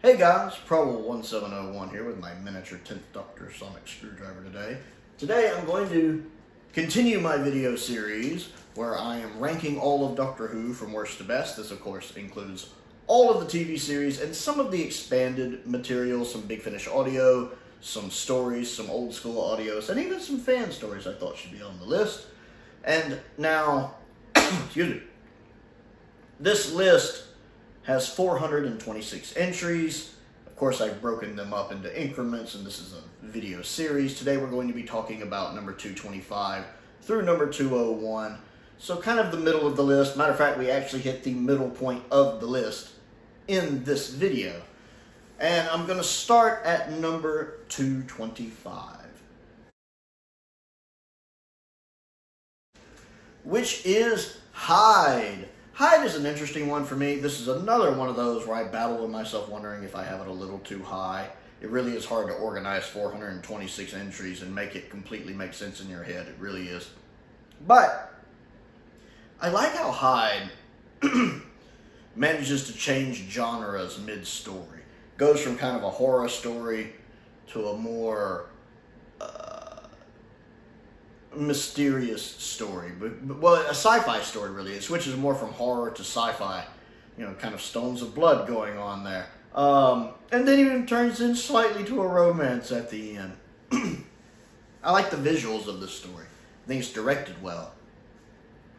Hey guys, Prowl 1701 here with my miniature 10th Doctor sonic screwdriver today. Today I'm going to continue my video series where I am ranking all of Doctor Who from worst to best. This of course includes all of the TV series and some of the expanded material, some Big Finish audio, some stories, some old school audios, and even some fan stories I thought should be on the list. And now, excuse me, this list has 426 entries. Of course, I've broken them up into increments, and this is a video series. Today we're going to be talking about number 225 through number 201. So kind of the middle of the list. Matter of fact, we actually hit the middle point of the list in this video. And I'm going to start at number 225, which is Hyde. Hyde is an interesting one for me. This is another one of those where I battle with myself wondering if I have it a little too high. It really is hard to organize 426 entries and make it completely make sense in your head. It really is. But I like how Hyde manages to change genres mid-story. Goes from kind of a horror story to a more mysterious story, well, a sci-fi story really. It switches more from horror to sci-fi, you know, kind of Stones of Blood going on there, and then even turns in slightly to a romance at the end. I like the visuals of this story. I think it's directed well.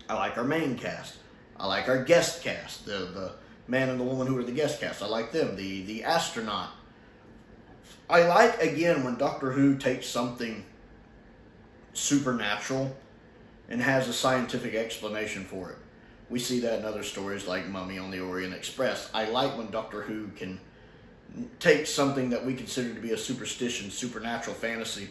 I like our main cast. I like our guest cast, the man and the woman who are the guest cast. I like them. The astronaut. I like, again, when Doctor Who takes something supernatural and has a scientific explanation for it. We see that in other stories like Mummy on the Orient Express. I like when Doctor Who can take something that we consider to be a superstition, supernatural fantasy,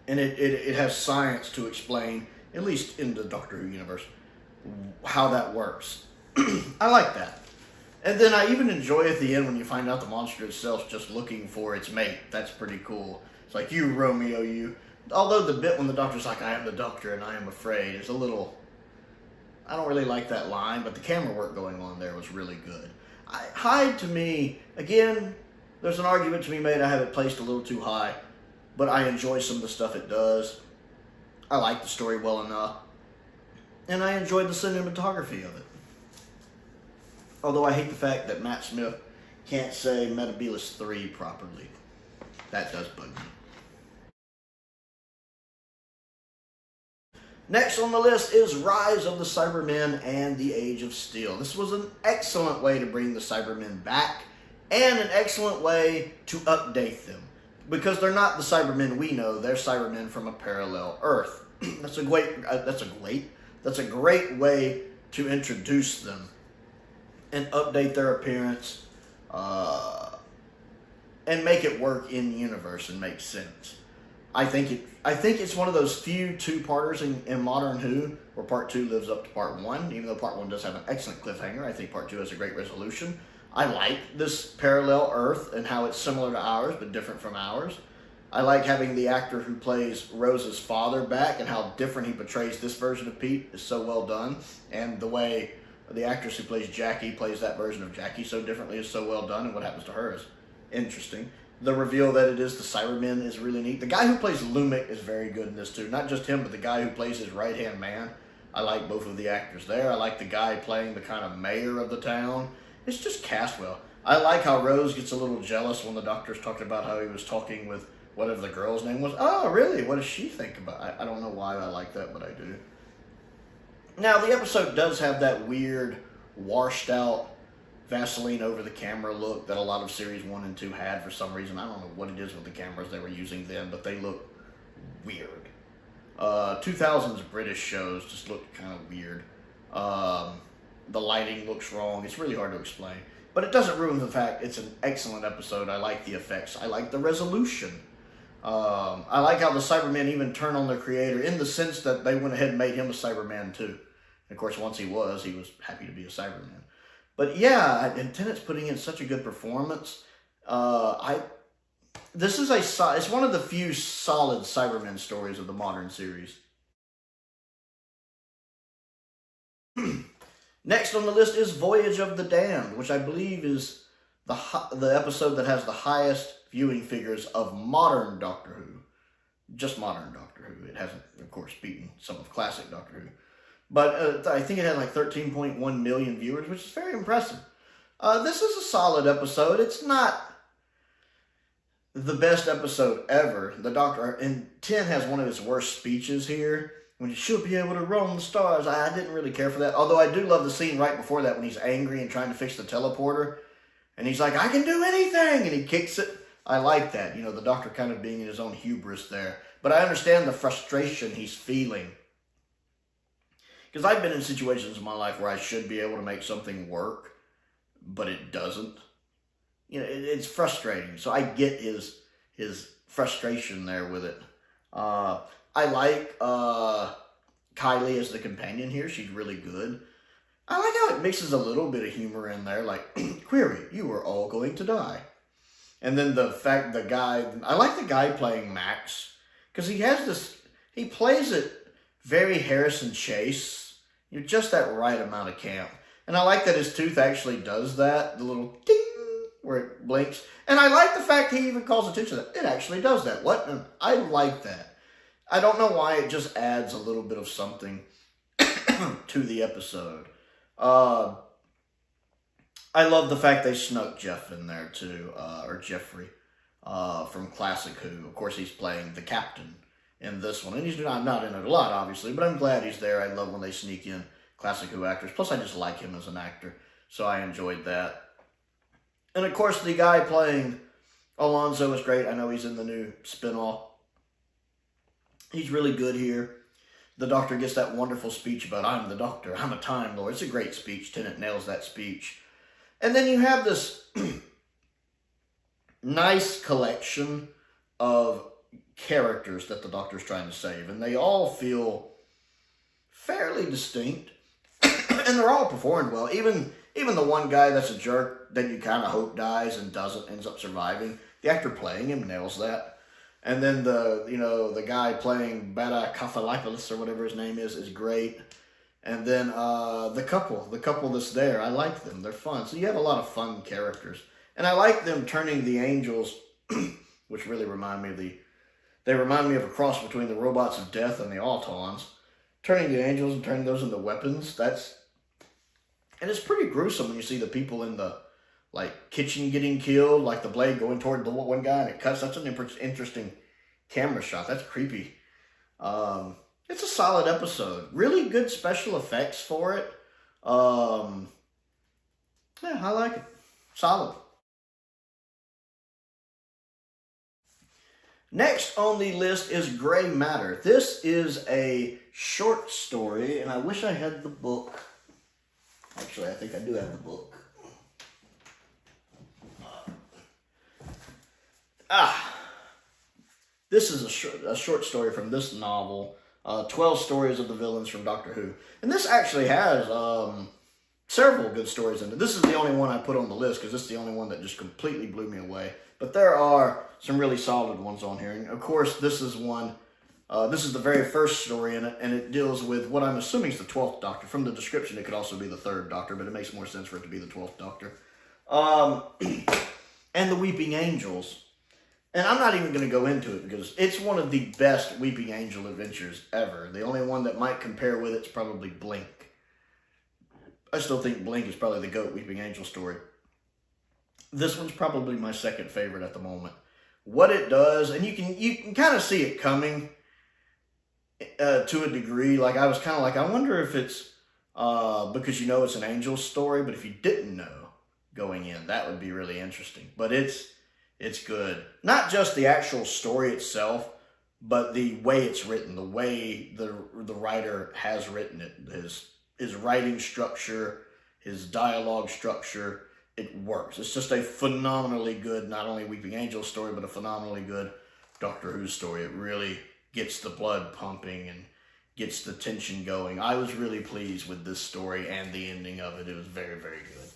and it has science to explain, at least in the Doctor Who universe, how that works. I like that. And then I even enjoy at the end when you find out the monster itself just looking for its mate. That's pretty cool. It's like, you, Romeo, you. Although the bit when the Doctor's like, I am the Doctor and I am afraid, is a little, I don't really like that line, but the camera work going on there was really good. Hyde, to me, again, there's an argument to be made. I have it placed a little too high, but I enjoy some of the stuff it does. I like the story well enough, and I enjoyed the cinematography of it. Although I hate the fact that Matt Smith can't say Metebelis 3 properly. That does bug me. Next on the list is Rise of the Cybermen and the Age of Steel. This was an excellent way to bring the Cybermen back and an excellent way to update them, because they're not the Cybermen we know. They're Cybermen from a parallel Earth. That's a great way to introduce them and update their appearance and make it work in the universe and make sense. I think it's one of those few two-parters in modern Who where Part 2 lives up to Part 1. Even though Part 1 does have an excellent cliffhanger, I think Part 2 has a great resolution. I like this parallel Earth and how it's similar to ours but different from ours. I like having the actor who plays Rose's father back and how different he portrays this version of Pete is so well done. And the way the actress who plays Jackie plays that version of Jackie so differently is so well done, and what happens to her is interesting. The reveal that it is the Cybermen is really neat. The guy who plays Lumic is very good in this too. Not just him, but the guy who plays his right-hand man. I like both of the actors there. I like the guy playing the kind of mayor of the town. It's just cast well. I like how Rose gets a little jealous when the Doctor's talking about how he was talking with whatever the girl's name was. Oh, really? What does she think about it? I don't know why I like that, but I do. Now, the episode does have that weird, washed-out, Vaseline over the camera look that a lot of series 1 and 2 had for some reason. I don't know what it is with the cameras they were using then, but they look weird. 2000s British shows just looked kind of weird. The lighting looks wrong. It's really hard to explain. But it doesn't ruin the fact it's an excellent episode. I like the effects. I like the resolution. I like how the Cybermen even turn on their creator in the sense that they went ahead and made him a Cyberman too. And of course, once he was happy to be a Cyberman. But yeah, and Tennant's putting in such a good performance. It's one of the few solid Cybermen stories of the modern series. Next on the list is Voyage of the Damned, which I believe is the episode that has the highest viewing figures of modern Doctor Who. Just modern Doctor Who. It hasn't, of course, beaten some of classic Doctor Who. But I think it had like 13.1 million viewers, which is very impressive. This is a solid episode. It's not the best episode ever. The Doctor in 10 has one of his worst speeches here, when you should be able to roam the stars. I didn't really care for that. Although I do love the scene right before that when he's angry and trying to fix the teleporter. And he's like, I can do anything! And he kicks it. I like that. You know, the Doctor kind of being in his own hubris there. But I understand the frustration he's feeling. Because I've been in situations in my life where I should be able to make something work, but it doesn't. You know, it's frustrating. So I get his frustration there with it. I like Kylie as the companion here. She's really good. I like how it mixes a little bit of humor in there, like, query, you are all going to die. And then I like the guy playing Max, because he plays it very Harrison Chase. You're just that right amount of camp. And I like that his tooth actually does that, the little ding, where it blinks. And I like the fact he even calls attention to that. It actually does that. What? I like that. I don't know why, it just adds a little bit of something to the episode. I love the fact they snuck Jeff in there too, or Jeffrey, from Classic Who. Of course, he's playing the captain in this one. And he's not in it a lot, obviously, but I'm glad he's there. I love when they sneak in Classic Who actors. Plus, I just like him as an actor, so I enjoyed that. And, of course, the guy playing Alonzo is great. I know he's in the new spinoff. He's really good here. The Doctor gets that wonderful speech about, I'm the Doctor, I'm a Time Lord. It's a great speech. Tennant nails that speech. And then you have this nice collection of characters that the Doctor's trying to save, and they all feel fairly distinct, and they're all performed well. Even the one guy that's a jerk that you kind of hope dies and doesn't, ends up surviving. The actor playing him nails that. And then the guy playing Beta Kathalipoulos or whatever his name is great. And then the couple that's there, I like them. They're fun. So you have a lot of fun characters, and I like them turning the angels, which really remind me of They remind me of a cross between the Robots of Death and the Autons. Turning the angels and turning those into weapons, and it's pretty gruesome when you see the people in the, kitchen getting killed, like the blade going toward the one guy and it cuts. That's an interesting camera shot. That's creepy. It's a solid episode. Really good special effects for it. Yeah, I like it. Solid. Next on the list is Gray Matter. This is a short story, and I wish I had the book. Actually, I think I do have the book. This is a short story from this novel. 12 stories of the villains from Doctor Who. And this actually has several good stories in it. This is the only one I put on the list because this is the only one that just completely blew me away. But there are some really solid ones on here. And of course, this is one. This is the very first story in it, and it deals with what I'm assuming is the 12th Doctor. From the description, it could also be the 3rd Doctor, but it makes more sense for it to be the 12th Doctor. And the Weeping Angels. And I'm not even going to go into it because it's one of the best Weeping Angel adventures ever. The only one that might compare with it is probably Blink. I still think Blink is probably the GOAT Weeping Angel story. This one's probably my second favorite at the moment. What it does, and you can kind of see it coming to a degree. Like, I was kind of like, I wonder if it's because you know it's an angel story, but if you didn't know going in, that would be really interesting. But it's good. Not just the actual story itself, but the way it's written, the way the writer has written it, his writing structure, his dialogue structure, it works. It's just a phenomenally good, not only Weeping Angel story, but a phenomenally good Doctor Who story. It really gets the blood pumping and gets the tension going. I was really pleased with this story and the ending of it. It was very, very good.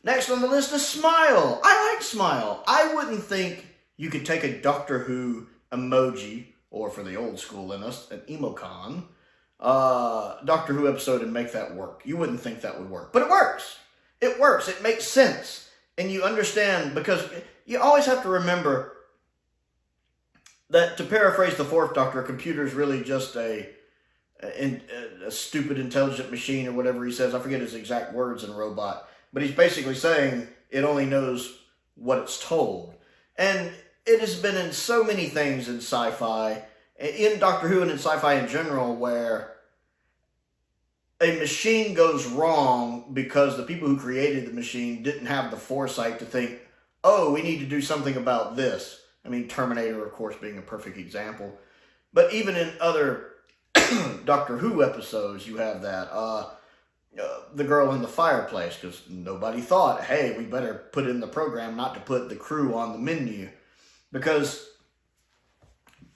Next on the list is Smile. I like Smile. I wouldn't think you could take a Doctor Who emoji, or for the old school in us, an emocon, Doctor Who episode and make that work. You wouldn't think that would work. But it works. It works. It makes sense. And you understand, because you always have to remember that, to paraphrase the Fourth Doctor, a computer is really just a stupid intelligent machine, or whatever he says. I forget his exact words in Robot. But he's basically saying it only knows what it's told. And it has been in so many things in sci-fi, in Doctor Who and in sci-fi in general, where a machine goes wrong because the people who created the machine didn't have the foresight to think, oh, we need to do something about this. I mean, Terminator, of course, being a perfect example. But even in other Doctor Who episodes, you have that. The girl in the fireplace, because nobody thought, hey, we better put in the program not to put the crew on the menu. Because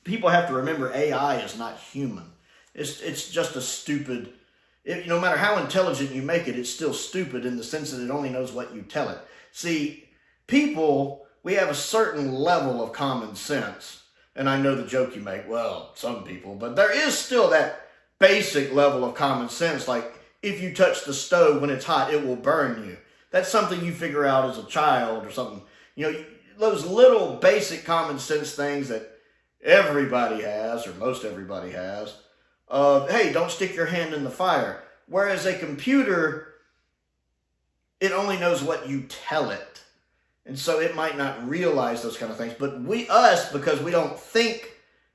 people have to remember AI is not human. It's just a stupid... no matter how intelligent you make it, it's still stupid in the sense that it only knows what you tell it. See, people, we have a certain level of common sense. And I know the joke you make, well, some people, but there is still that basic level of common sense. Like, if you touch the stove when it's hot, it will burn you. That's something you figure out as a child or something. Those little basic common sense things that everybody has, or most everybody has. Hey, don't stick your hand in the fire. Whereas a computer, it only knows what you tell it. And so it might not realize those kind of things. But because we don't think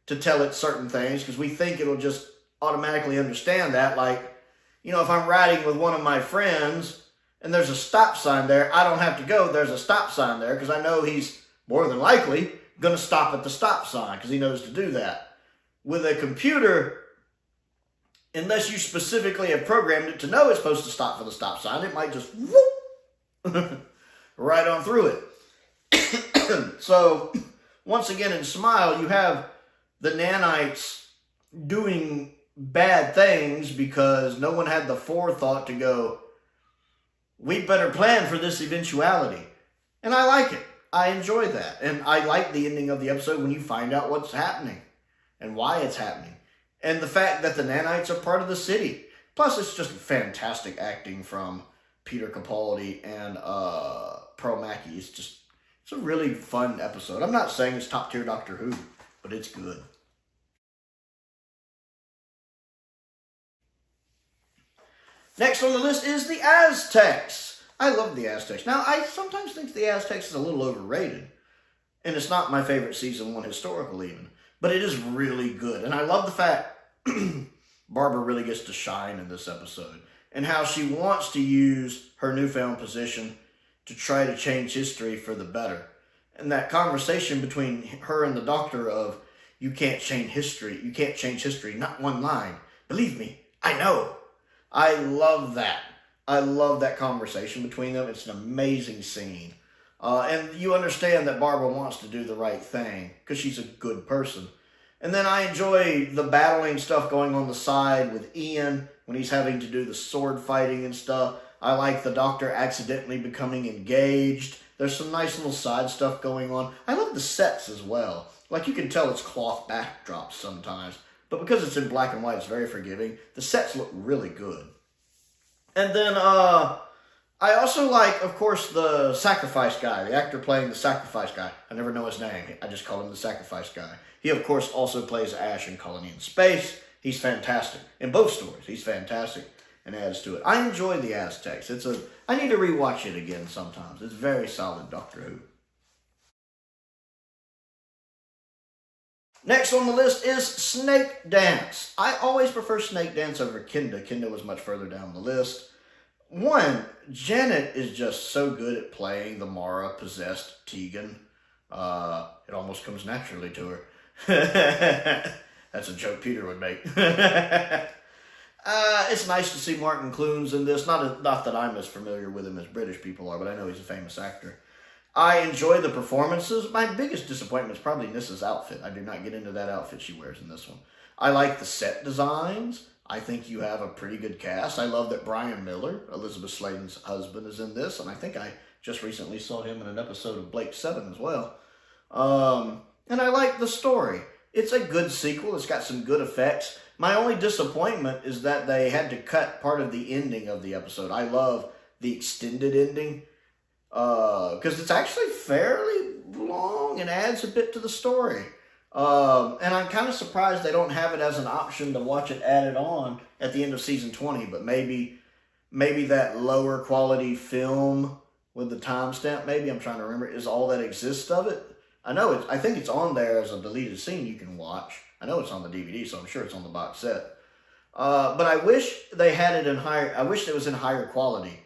to tell it certain things, because we think it'll just automatically understand that. Like, if I'm riding with one of my friends and there's a stop sign there, I don't have to go, there's a stop sign there, because I know he's more than likely going to stop at the stop sign because he knows to do that. With a computer, unless you specifically have programmed it to know it's supposed to stop for the stop sign, it might just whoop, right on through it. So, once again, in Smile, you have the nanites doing bad things because no one had the forethought to go, we better plan for this eventuality. And I like it. I enjoy that. And I like the ending of the episode when you find out what's happening and why it's happening. And the fact that the nanites are part of the city. Plus, it's just fantastic acting from Peter Capaldi and Pearl Mackie. It's a really fun episode. I'm not saying it's top tier Doctor Who, but it's good. Next on the list is the Aztecs. I love the Aztecs. Now, I sometimes think the Aztecs is a little overrated. And it's not my favorite season one historical even. But it is really good. And I love the fact Barbara really gets to shine in this episode. And how she wants to use her newfound position to try to change history for the better. And that conversation between her and the Doctor of, you can't change history. You can't change history. Not one line. Believe me, I know. I love that. I love that conversation between them. It's an amazing scene. And you understand that Barbara wants to do the right thing because she's a good person. And then I enjoy the battling stuff going on the side with Ian when he's having to do the sword fighting and stuff. I like the Doctor accidentally becoming engaged. There's some nice little side stuff going on. I love the sets as well. Like, you can tell it's cloth backdrops sometimes. But because it's in black and white, it's very forgiving. The sets look really good. And then, I also like, of course, the Sacrifice guy. The actor playing the Sacrifice guy. I never know his name. I just call him the Sacrifice guy. He, of course, also plays Ash in Colony in Space. He's fantastic. In both stories, he's fantastic and adds to it. I enjoy the Aztecs. I need to rewatch it again sometimes. It's very solid Doctor Who. Next on the list is Snake Dance. I always prefer Snake Dance over Kinda. Kinda was much further down the list. One, Janet is just so good at playing the Mara-possessed Tegan. It almost comes naturally to her. That's a joke Peter would make. It's nice to see Martin Clunes in this. Not that I'm as familiar with him as British people are, but I know he's a famous actor. I enjoy the performances. My biggest disappointment is probably Nissa's outfit. I do not get into that outfit she wears in this one. I like the set designs. I think you have a pretty good cast. I love that Brian Miller, Elizabeth Sladen's husband, is in this. And I think I just recently saw him in an episode of Blake 7 as well. And I like the story. it's a good sequel. It's got some good effects. My only disappointment is that they had to cut part of the ending of the episode. I love the extended ending because it's actually fairly long and adds a bit to the story. And I'm kind of surprised they don't have it as an option to watch it added on at the end of season 20, but maybe that lower quality film with the timestamp, maybe, I'm trying to remember, is all that exists of it. I think it's on there as a deleted scene you can watch. I know it's on the DVD, so I'm sure it's on the box set. But I wish they had it in I wish it was in higher quality.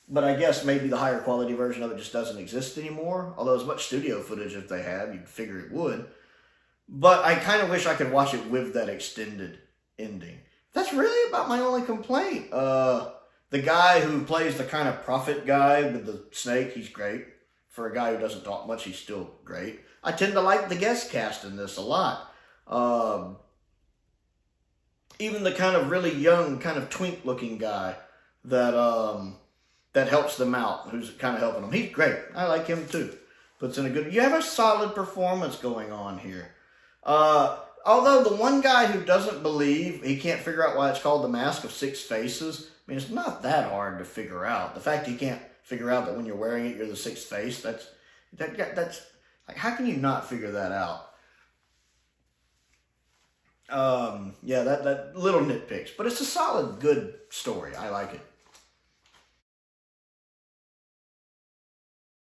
But I guess maybe the higher quality version of it just doesn't exist anymore. Although as much studio footage as they have, you'd figure it would. But I kind of wish I could watch it with that extended ending. That's really about my only complaint. The guy who plays the kind of prophet guy with the snake, he's great. For a guy who doesn't talk much, he's still great. I tend to like the guest cast in this a lot. Even the kind of really young, kind of twink-looking guy that helps them out, who's kind of helping them. He's great. I like him too. Puts in a good... You have a solid performance going on here. Although the one guy who doesn't believe, he can't figure out why it's called the Mask of Six Faces. I mean, it's not that hard to figure out. The fact he can't figure out that when you're wearing it, you're the sixth face, that's like, how can you not figure that out? Yeah, that little nitpicks, but it's a solid, good story. I like it.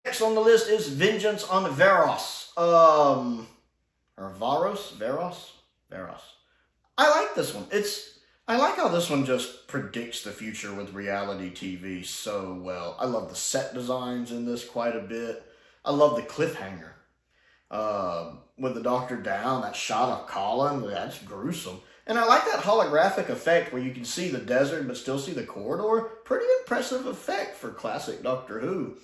Next on the list is Vengeance on Varos. Or Varos? Varos. I like this one. I like how this one just predicts the future with reality TV so well. I love the set designs in this quite a bit. I love the cliffhanger. With the Doctor down, that shot of Colin, that's gruesome. And I like that holographic effect where you can see the desert but still see the corridor. Pretty impressive effect for classic Doctor Who.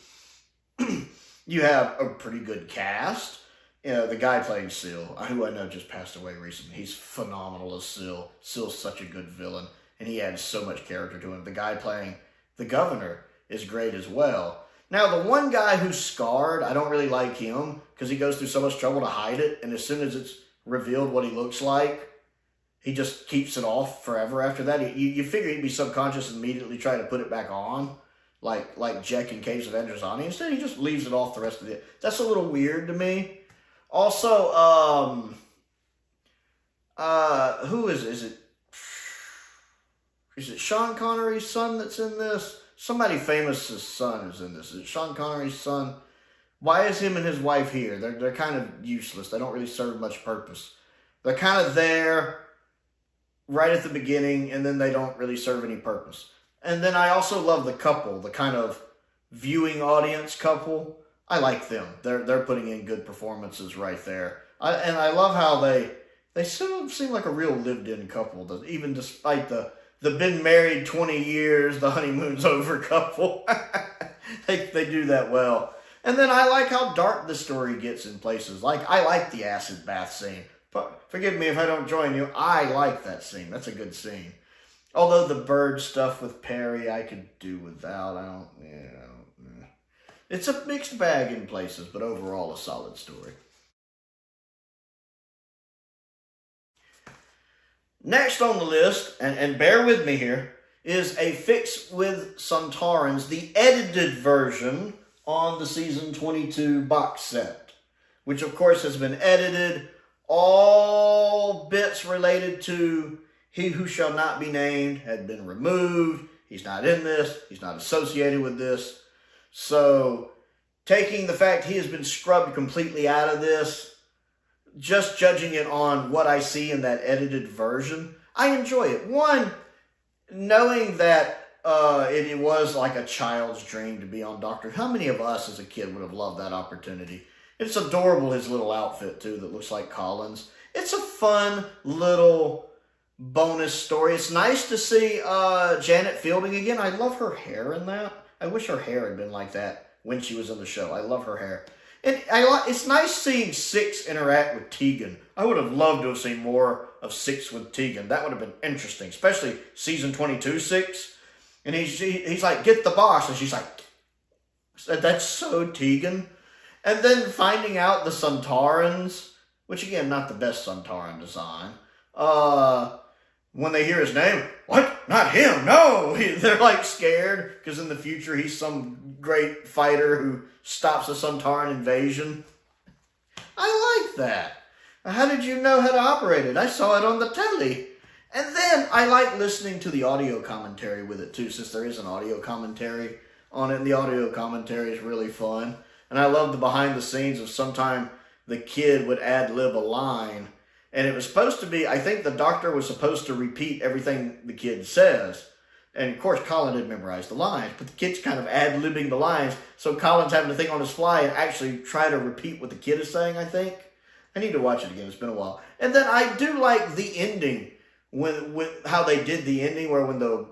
You have a pretty good cast. You know, the guy playing Seal, who I know just passed away recently, he's phenomenal as Seal. Seal's such a good villain, and he adds so much character to him. The guy playing the Governor is great as well. Now, the one guy who's scarred, I don't really like him, because he goes through so much trouble to hide it, and as soon as it's revealed what he looks like, he just keeps it off forever after that. You figure he'd be subconscious and immediately try to put it back on, like Jack in Caves of Androzani. Instead, he just leaves it off the rest of it. That's a little weird to me. Also, who is it? Is it Sean Connery's son that's in this? Somebody famous's son is in this. Is it Sean Connery's son? Why is him and his wife here? They're kind of useless. They don't really serve much purpose. They're kind of there right at the beginning, and then they don't really serve any purpose. And then I also love the couple, the kind of viewing audience couple. I like them. They're putting in good performances right there. And I love how they still seem like a real lived-in couple, even despite the been married 20 years, the honeymoon's over couple. they do that well. And then I like how dark the story gets in places. Like, I like the acid bath scene. But forgive me if I don't join you. I like that scene. That's a good scene. Although the bird stuff with Perry, I could do without. It's a mixed bag in places, but overall a solid story. Next on the list, and bear with me here, is a Fix With Sontarans, the edited version on the Season 22 box set, which of course has been edited. All bits related to He Who Shall Not Be Named had been removed. He's not in this. He's not associated with this. So, taking the fact he has been scrubbed completely out of this, just judging it on what I see in that edited version, I enjoy it. One, knowing that it was like a child's dream to be on Doctor. How many of us as a kid would have loved that opportunity? It's adorable, his little outfit, too, that looks like Colin's. It's a fun little bonus story. It's nice to see Janet Fielding again. I love her hair in that. I wish her hair had been like that when she was in the show. I love her hair. And it's nice seeing Six interact with Tegan. I would have loved to have seen more of Six with Tegan. That would have been interesting, especially Season 22 Six. And he's like, get the boss. And she's like, that's so Tegan. And then finding out the Sontarans which again, not the best Sontaran design. When they hear his name, what? Not him, no! They're like scared, because in the future he's some great fighter who stops a Sontaran invasion. I like that. How did you know how to operate it? I saw it on the telly. And then I like listening to the audio commentary with it too, since there is an audio commentary on it, and the audio commentary is really fun. And I love the behind the scenes of sometime the kid would ad-lib a line, and it was supposed to be, I think the doctor was supposed to repeat everything the kid says. And of course Colin didn't memorize the lines, but the kid's kind of ad-libbing the lines, so Colin's having to think on his fly and actually try to repeat what the kid is saying, I think. I need to watch it again, it's been a while. And then I do like the ending, with how they did the ending, where when the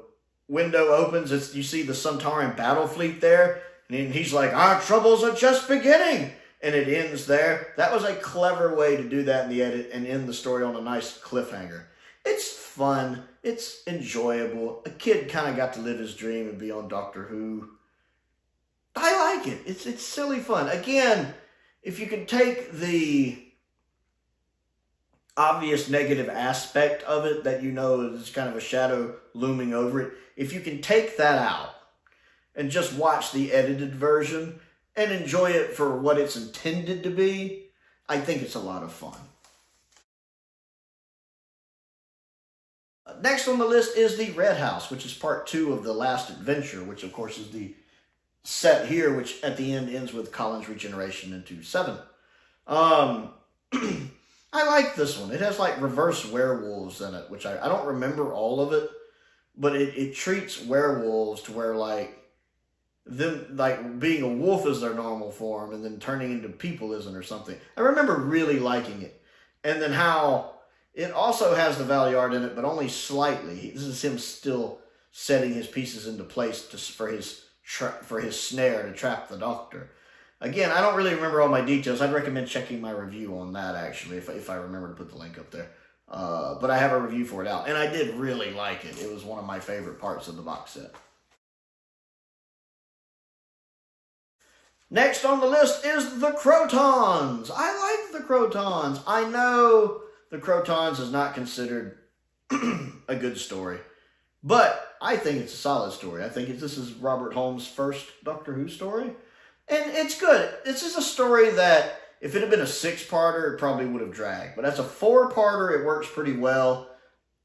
window opens, you see the Sontaran battle fleet there, and he's like, our troubles are just beginning, and it ends there. That was a clever way to do that in the edit and end the story on a nice cliffhanger. It's fun, it's enjoyable. A kid kind of got to live his dream and be on Doctor Who. I like it. It's silly fun. Again, if you can take the obvious negative aspect of it, that you know is kind of a shadow looming over it, if you can take that out and just watch the edited version and enjoy it for what it's intended to be, I think it's a lot of fun. Next on the list is the Red House, which is part 2 of The Last Adventure, which of course is the set here, which at the end ends with Colin's regeneration into 7. I like this one. It has like reverse werewolves in it, which I don't remember all of it, but it treats werewolves to where like them like being a wolf is their normal form and then turning into people isn't, or something. I remember really liking it. And then how it also has the Valiard in it, but only slightly. This is him still setting his pieces into place for his snare to trap the Doctor. Again, I don't really remember all my details. I'd recommend checking my review on that, actually, if I remember to put the link up there. But I have a review for it out, and I did really like it. It was one of my favorite parts of the box set. Next on the list is the Crotons. I like the Crotons. I know the Crotons is not considered a good story, but I think it's a solid story. I think this is Robert Holmes' first Doctor Who story. And it's good. This is a story that, if it had been a 6-parter, it probably would have dragged. But as a 4-parter, it works pretty well.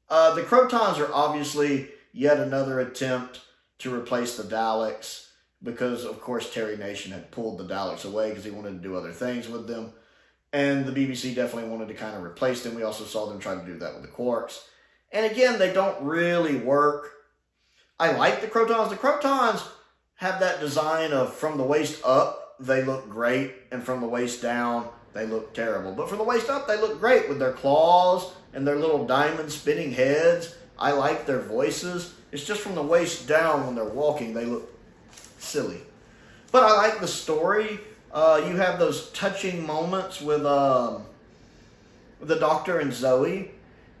The Crotons are obviously yet another attempt to replace the Daleks, because, of course, Terry Nation had pulled the Daleks away because he wanted to do other things with them. And the BBC definitely wanted to kind of replace them. We also saw them try to do that with the Quarks. And again, they don't really work. I like the Crotons. The Crotons have that design of from the waist up, they look great, and from the waist down, they look terrible. But from the waist up, they look great with their claws and their little diamond spinning heads. I like their voices. It's just from the waist down when they're walking, they look silly. But I like the story. You have those touching moments with the Doctor and Zoe.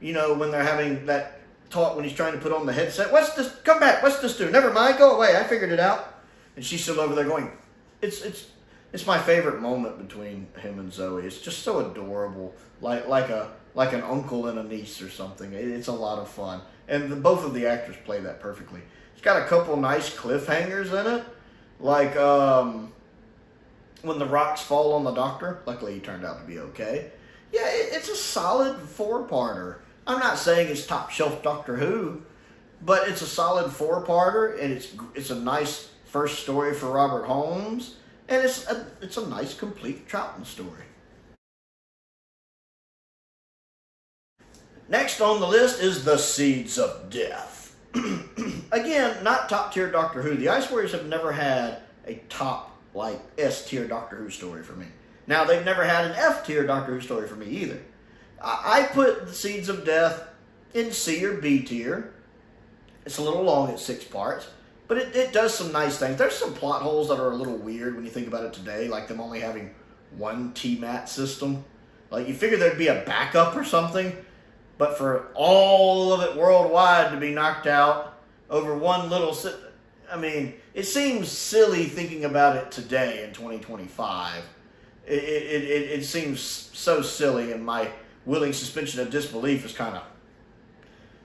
You know, when they're having that talk, when he's trying to put on the headset. What's this? Come back. What's this do? Never mind. Go away. I figured it out. And she's still over there going, it's my favorite moment between him and Zoe. It's just so adorable. Like an uncle and a niece or something. It's a lot of fun. And both of the actors play that perfectly. It's got a couple nice cliffhangers in it. Like when the rocks fall on the Doctor. Luckily he turned out to be okay. Yeah, it's a solid 4-parter. I'm not saying it's top shelf Doctor Who, but it's a solid 4-parter, and it's a nice first story for Robert Holmes, and it's a nice complete Troughton story. Next on the list is The Seeds of Death. Again, not top tier Doctor Who. The Ice Warriors have never had a top like S tier Doctor Who story for me. Now they've never had an F tier Doctor Who story for me either. I put The Seeds of Death in C or B tier. It's a little long at 6 parts, but it does some nice things. There's some plot holes that are a little weird when you think about it today, like them only having one TMAT system. Like, you figure there'd be a backup or something, but for all of it worldwide to be knocked out over one little... I mean, it seems silly thinking about it today in 2025, it seems so silly, and my willing suspension of disbelief is kind of...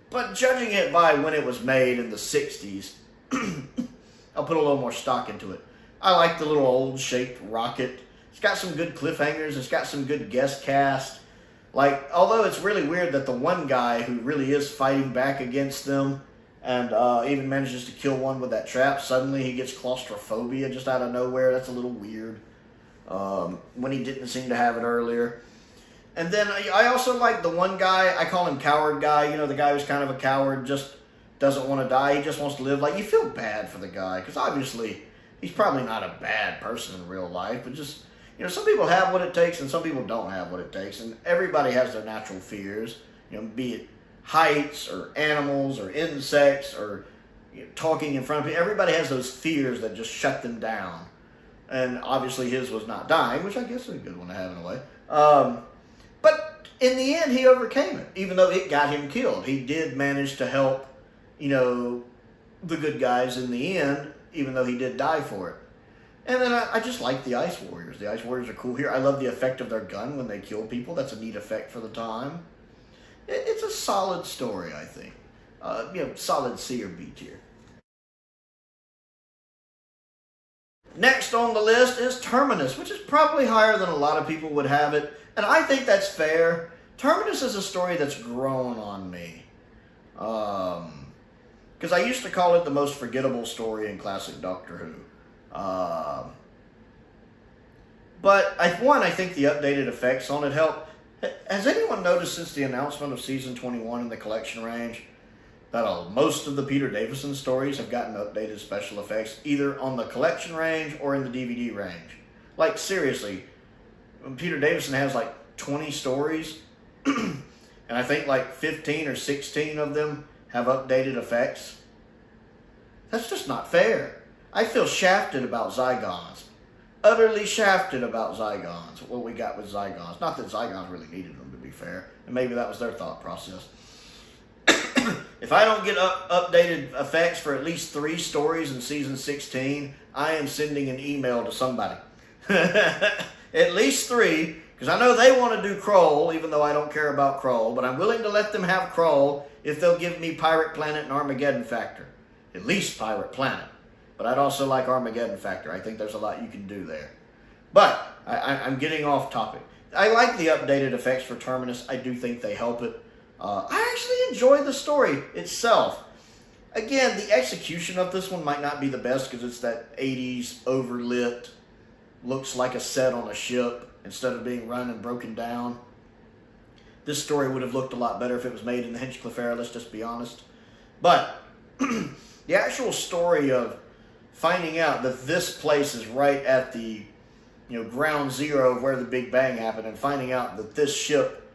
But judging it by when it was made in the 60s, I'll put a little more stock into it. I like the little old-shaped rocket. It's got some good cliffhangers. It's got some good guest cast. Like, although it's really weird that the one guy who really is fighting back against them and even manages to kill one with that trap, suddenly he gets claustrophobia just out of nowhere. That's a little weird. When he didn't seem to have it earlier. And then I also like the one guy, I call him Coward Guy, you know, the guy who's kind of a coward, just doesn't want to die, he just wants to live. Like, you feel bad for the guy, because obviously he's probably not a bad person in real life, but just, you know, some people have what it takes and some people don't have what it takes, and everybody has their natural fears, you know, be it heights or animals or insects or, you know, talking in front of people. Everybody has those fears that just shut them down. And obviously his was not dying, which I guess is a good one to have in a way. But in the end, he overcame it, even though it got him killed. He did manage to help, you know, the good guys in the end, even though he did die for it. And then I just like the Ice Warriors. The Ice Warriors are cool here. I love the effect of their gun when they kill people. That's a neat effect for the time. It's a solid story, I think. You know, solid C or B tier. Next on the list is Terminus, which is probably higher than a lot of people would have it. And I think that's fair. Terminus is a story that's grown on me. Because I used to call it the most forgettable story in classic Doctor Who. But I think the updated effects on it help. Has anyone noticed since the announcement of Season 21 in the collection range that most of the Peter Davison stories have gotten updated special effects, either on the collection range or in the DVD range? Like, seriously, Peter Davison has like 20 stories, and I think like 15 or 16 of them have updated effects. That's just not fair. I feel shafted about Zygons. Utterly shafted about Zygons, what we got with Zygons. Not that Zygons really needed them, to be fair, and maybe that was their thought process. If I don't get updated effects for at least 3 stories in Season 16, I am sending an email to somebody. At least 3, because I know they want to do Kroll, even though I don't care about Kroll, but I'm willing to let them have Kroll if they'll give me Pirate Planet and Armageddon Factor. At least Pirate Planet. But I'd also like Armageddon Factor. I think there's a lot you can do there. But I'm getting off topic. I like the updated effects for Terminus. I do think they help it. I actually enjoy the story itself. Again, the execution of this one might not be the best because it's that 80s overlit, looks like a set on a ship instead of being run and broken down. This story would have looked a lot better if it was made in the Hinchcliffe era, let's just be honest. But the actual story of finding out that this place is right at the, you know, ground zero of where the Big Bang happened, and finding out that this ship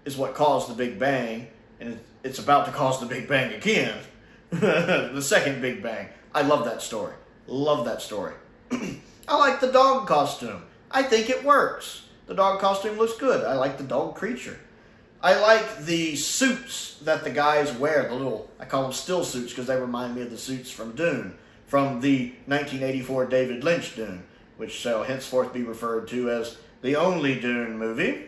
is what caused the Big Bang, and it's about to cause the Big Bang again. The second Big Bang. I love that story. Love that story. I like the dog costume. I think it works. The dog costume looks good. I like the dog creature. I like the suits that the guys wear. The little, I call them still suits because they remind me of the suits from Dune. From the 1984 David Lynch Dune, which shall henceforth be referred to as the only Dune movie.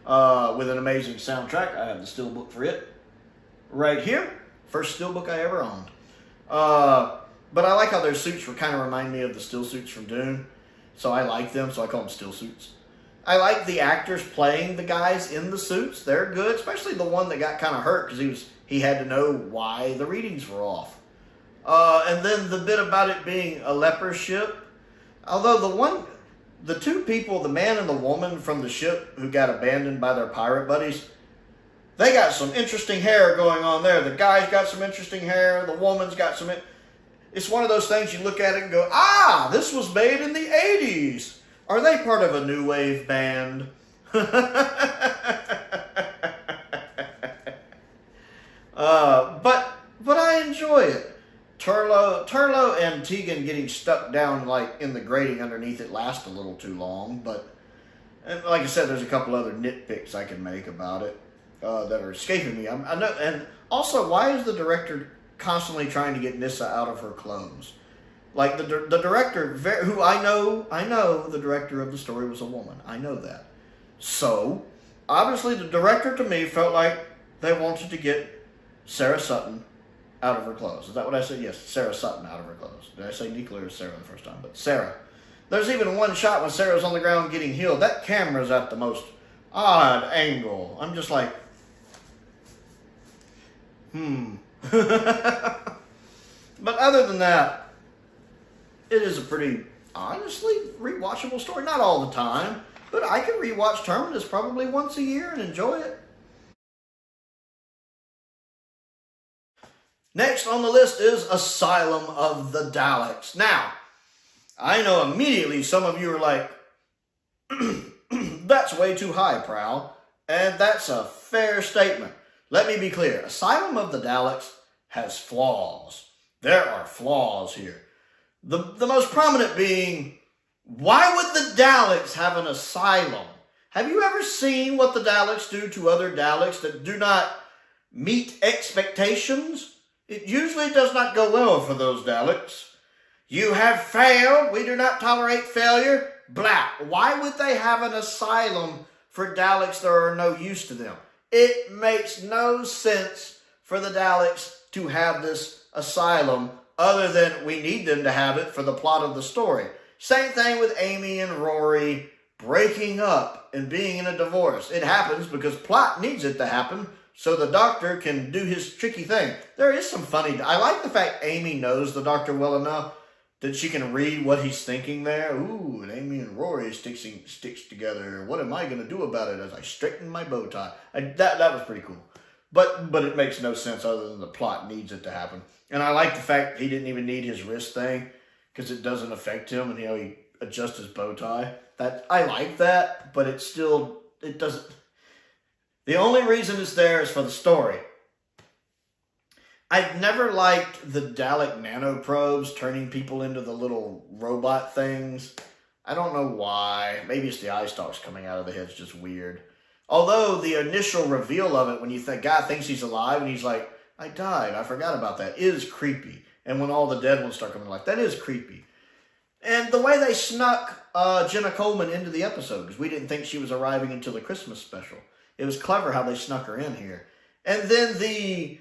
With an amazing soundtrack. I have the steelbook for it right here. First steelbook I ever owned. But I like how their suits kind of remind me of the still suits from Dune. So I like them, so I call them still suits. I like the actors playing the guys in the suits. They're good, especially the one that got kind of hurt because he had to know why the readings were off. And then the bit about it being a leper ship. Although the 2 people, the man and the woman from the ship who got abandoned by their pirate buddies, they got some interesting hair going on there. The guy's got some interesting hair. The woman's got some... It's one of those things you look at it and go, ah, this was made in the 80s. Are they part of a new wave band? But I enjoy it. Turlo and Tegan getting stuck down like in the grating underneath it last a little too long, but like I said, there's a couple other nitpicks I can make about it that are escaping me. I know, and also, why is the director constantly trying to get Nyssa out of her clothes? Like the director, who I know the director of the story was a woman. I know that. So, obviously the director to me felt like they wanted to get Sarah Sutton out of her clothes. Is that what I said? Yes, Sarah Sutton out of her clothes. Did I say nuclear or Sarah the first time? But Sarah. There's even one shot when Sarah's on the ground getting healed. That camera's at the most odd angle. I'm just like, But other than that, it is a pretty, honestly, rewatchable story. Not all the time, but I can rewatch Terminus probably once a year and enjoy it. Next on the list is Asylum of the Daleks. Now, I know immediately some of you are like, that's way too high, Prowl. And that's a fair statement. Let me be clear. Asylum of the Daleks has flaws. There are flaws here. The most prominent being, why would the Daleks have an asylum? Have you ever seen what the Daleks do to other Daleks that do not meet expectations? It usually does not go well for those Daleks. You have failed. We do not tolerate failure. Blah. Why would they have an asylum for Daleks that are no use to them? It makes no sense for the Daleks to have this asylum other than we need them to have it for the plot of the story. Same thing with Amy and Rory breaking up and being in a divorce. It happens because plot needs it to happen so the Doctor can do his tricky thing. There is some funny... I like the fact Amy knows the Doctor well enough that she can read what he's thinking there. Ooh, and Amy and Rory sticks together. What am I going to do about it as I straighten my bow tie? That was pretty cool. But it makes no sense other than the plot needs it to happen. And I like the fact he didn't even need his wrist thing because it doesn't affect him and he adjusts his bow tie. I like that, but it doesn't... The only reason it's there is for the story. I've never liked the Dalek nanoprobes turning people into the little robot things. I don't know why. Maybe it's the eye stalks coming out of the head. It's just weird. Although the initial reveal of it, when guy thinks he's alive and he's like, I died, I forgot about that, is creepy. And when all the dead ones start coming to life, that is creepy. And the way they snuck Jenna Coleman into the episode, because we didn't think she was arriving until the Christmas special. It was clever how they snuck her in here. And then the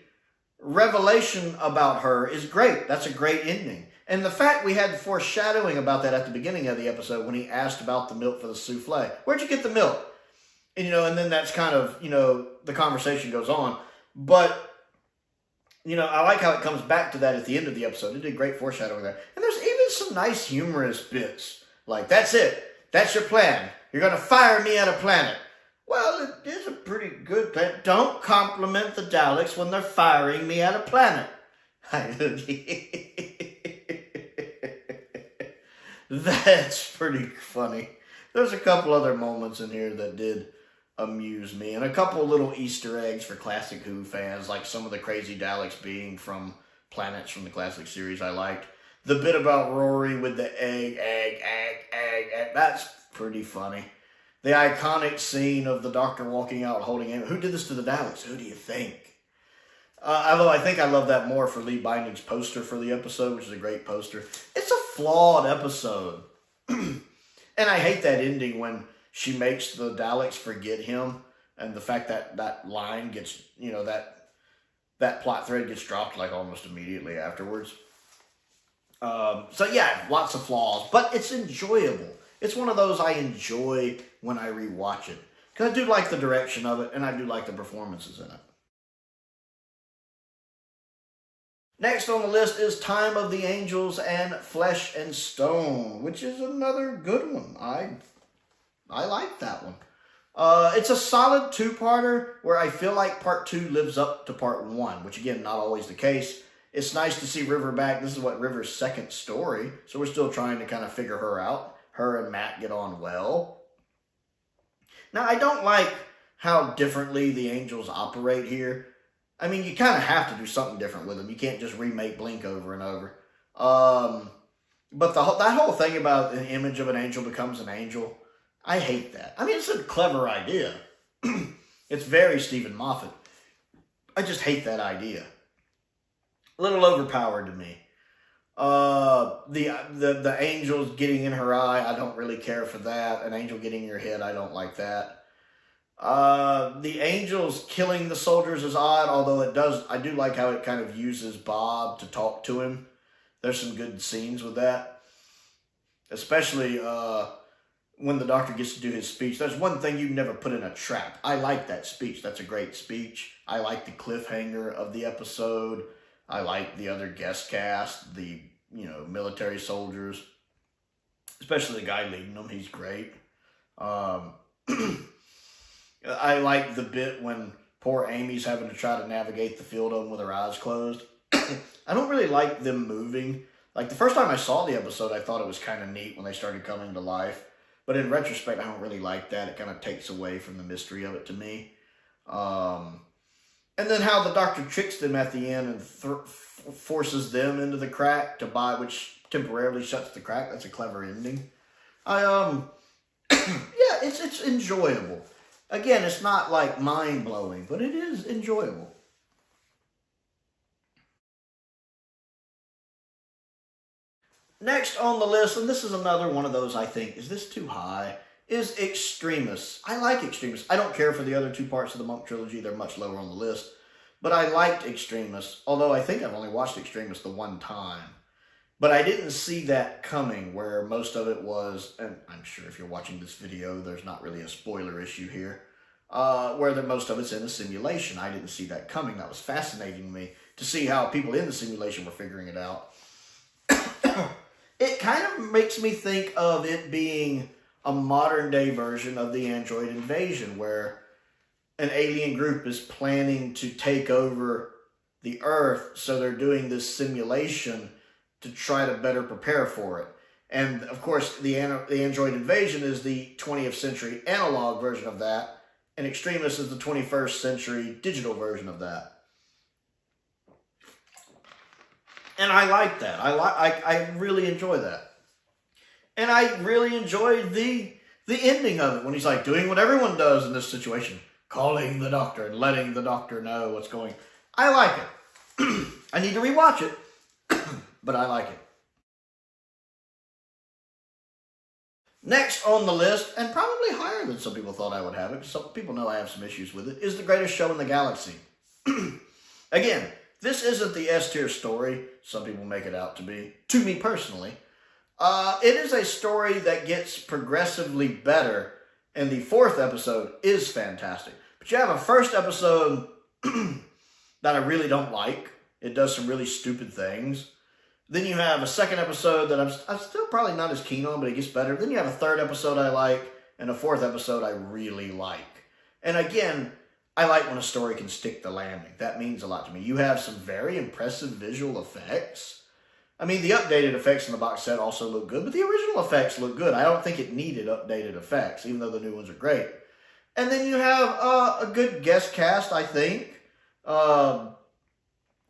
revelation about her is great. That's a great ending. And the fact we had foreshadowing about that at the beginning of the episode when he asked about the milk for the souffle. Where'd you get the milk? And, and then that's kind of, the conversation goes on. But, I like how it comes back to that at the end of the episode. It did great foreshadowing there. And there's even some nice humorous bits. Like, that's it. That's your plan. You're going to fire me at a planet. Well, it is a pretty good plan. Don't compliment the Daleks when they're firing me at a planet. That's pretty funny. There's a couple other moments in here that did amuse me. And a couple little Easter eggs for classic Who fans, like some of the crazy Daleks being from planets from the classic series I liked. The bit about Rory with the egg. That's pretty funny. The iconic scene of the Doctor walking out holding him. Who did this to the Daleks? Who do you think? Although I think I love that more for Lee Binding's poster for the episode, which is a great poster. It's a flawed episode. And I hate that ending when she makes the Daleks forget him. And the fact that that line gets, that plot thread gets dropped like almost immediately afterwards. So yeah, lots of flaws. But it's enjoyable. It's one of those I enjoy when I rewatch it. Because I do like the direction of it, and I do like the performances in it. Next on the list is Time of the Angels and Flesh and Stone, which is another good one. I like that one. It's a solid two-parter where I feel like part 2 lives up to part 1, which again, not always the case. It's nice to see River back. This is River's second story, so we're still trying to kind of figure her out. Her and Matt get on well. Now, I don't like how differently the Angels operate here. I mean, you kind of have to do something different with them. You can't just remake Blink over and over. But that whole thing about an image of an angel becomes an angel, I hate that. I mean, it's a clever idea. It's very Stephen Moffat. I just hate that idea. A little overpowered to me. The angels getting in her eye, I don't really care for that. An angel getting in your head, I don't like that. The angels killing the soldiers is odd, although I do like how it kind of uses Bob to talk to him. There's some good scenes with that. Especially, when the Doctor gets to do his speech. There's one thing you never put in a trap. I like that speech. That's a great speech. I like the cliffhanger of the episode. I like the other guest cast, the, military soldiers. Especially the guy leading them. He's great. I like the bit when poor Amy's having to try to navigate the field with her eyes closed. I don't really like them moving. Like, the first time I saw the episode, I thought it was kind of neat when they started coming to life. But in retrospect, I don't really like that. It kind of takes away from the mystery of it to me. And then how the Doctor tricks them at the end and forces them into the crack to buy, which temporarily shuts the crack. That's a clever ending. Yeah, it's enjoyable. Again, it's not like mind-blowing, but it is enjoyable. Next on the list, and this is another one of those I think, is this too high, is Extremist. I like Extremist. I don't care for the other two parts of the Monk trilogy. They're much lower on the list. But I liked Extremist, although I think I've only watched Extremist the one time. But I didn't see that coming, where most of it was, and I'm sure if you're watching this video, there's not really a spoiler issue here, where most of it's in a simulation. I didn't see that coming. That was fascinating to me, to see how people in the simulation were figuring it out. It kind of makes me think of it being a modern-day version of the android invasion, where an alien group is planning to take over the Earth, so they're doing this simulation to try to better prepare for it. And, of course, the android invasion is the 20th century analog version of that, and Extremist is the 21st century digital version of that. And I like that. I really enjoy that. And I really enjoyed the ending of it, when he's like doing what everyone does in this situation, calling the Doctor and letting the Doctor know what's going. I like it. I need to rewatch it, but I like it. Next on the list, and probably higher than some people thought I would have it, because some people know I have some issues with it, is The Greatest Show in the Galaxy. Again, this isn't the S-tier story some people make it out to be, to me personally. It is a story that gets progressively better, and the fourth episode is fantastic. But you have a first episode that I really don't like. It does some really stupid things. Then you have a second episode that I'm still probably not as keen on, but it gets better. Then you have a third episode I like, and a fourth episode I really like. And again, I like when a story can stick the landing. That means a lot to me. You have some very impressive visual effects. I mean, the updated effects in the box set also look good, but the original effects look good. I don't think it needed updated effects, even though the new ones are great. And then you have a good guest cast, I think.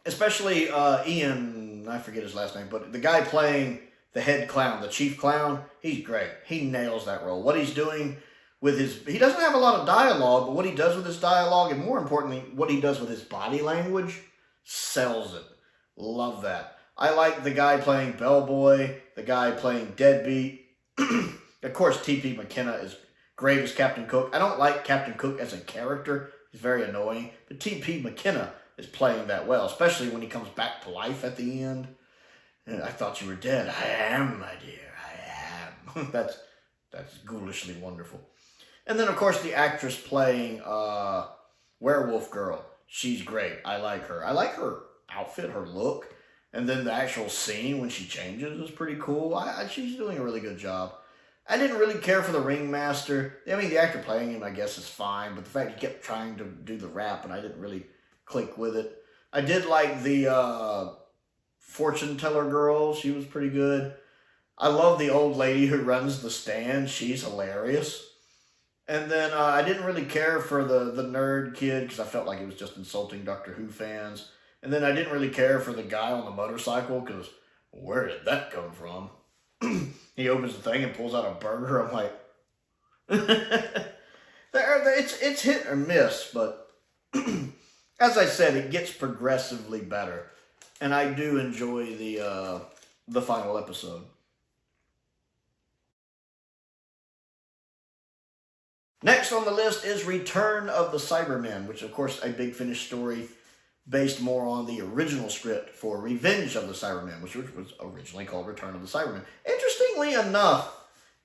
Especially Ian, I forget his last name, but the guy playing the head clown, the chief clown, he's great. He nails that role. What he's doing with he doesn't have a lot of dialogue, but what he does with his dialogue, and more importantly, what he does with his body language, sells it. Love that. I like the guy playing Bellboy, the guy playing Deadbeat. Of course, T.P. McKenna is great as Captain Cook. I don't like Captain Cook as a character. He's very annoying. But T.P. McKenna is playing that well, especially when he comes back to life at the end. And I thought you were dead. I am, my dear. I am. That's ghoulishly wonderful. And then, of course, the actress playing Werewolf Girl. She's great. I like her. I like her outfit, her look. And then the actual scene when she changes is pretty cool. She's doing a really good job. I didn't really care for the ringmaster. I mean, the actor playing him, I guess, is fine. But the fact he kept trying to do the rap, and I didn't really click with it. I did like the fortune teller girl. She was pretty good. I love the old lady who runs the stand. She's hilarious. And then I didn't really care for the nerd kid because I felt like he was just insulting Doctor Who fans. And then I didn't really care for the guy on the motorcycle because where did that come from? He opens the thing and pulls out a burger. I'm like, it's hit or miss, but as I said, it gets progressively better. And I do enjoy the the final episode. Next on the list is Return of the Cybermen, which is, of course, a Big Finish story based more on the original script for Revenge of the Cybermen, which was originally called Return of the Cybermen. Interestingly enough,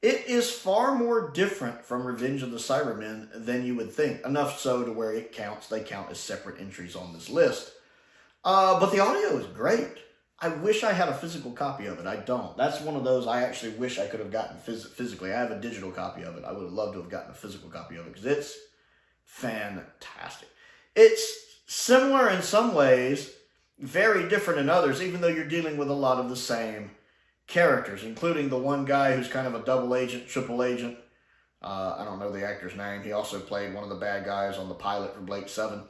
it is far more different from Revenge of the Cybermen than you would think. Enough so to where they count as separate entries on this list. But the audio is great. I wish I had a physical copy of it. I don't. That's one of those I actually wish I could have gotten physically. I have a digital copy of it. I would have loved to have gotten a physical copy of it because it's fantastic. It's similar in some ways, very different in others, even though you're dealing with a lot of the same characters, including the one guy who's kind of a double agent, triple agent. I don't know the actor's name. He also played one of the bad guys on the pilot for Blake 7.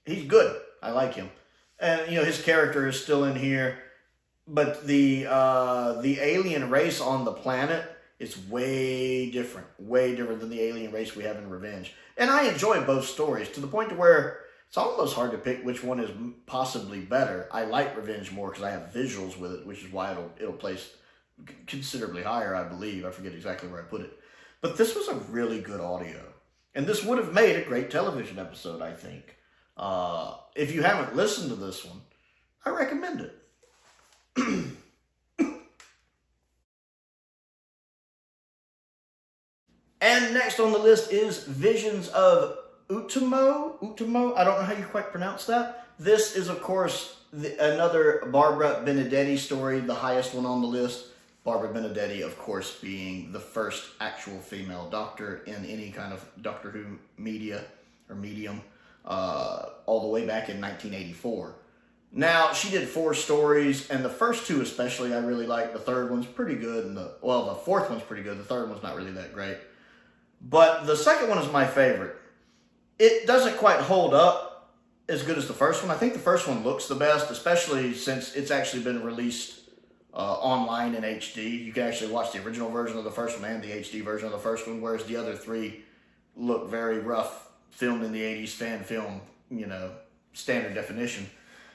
He's good. I like him. And, you know, his character is still in here. But the alien race on the planet is way different than the alien race we have in Revenge. And I enjoy both stories to the point to where it's almost hard to pick which one is possibly better. I like Revenge more because I have visuals with it, which is why it'll place considerably higher, I believe. I forget exactly where I put it. But this was a really good audio. And this would have made a great television episode, I think. If you haven't listened to this one, I recommend it. And next on the list is Visions of Utimo. I don't know how you quite pronounce that. This is, of course, another Barbara Benedetti story, the highest one on the list. Barbara Benedetti, of course, being the first actual female doctor in any kind of Doctor Who media or medium, all the way back in 1984. Now, she did 4 stories, and the first 2 especially I really like. The third one's pretty good, and the fourth one's pretty good. The third one's not really that great. But the second one is my favorite. It doesn't quite hold up as good as the first one. I think the first one looks the best, especially since it's actually been released online in HD. You can actually watch the original version of the first one and the HD version of the first one, whereas the other 3 look very rough, filmed in the 80s fan film, you know, standard definition.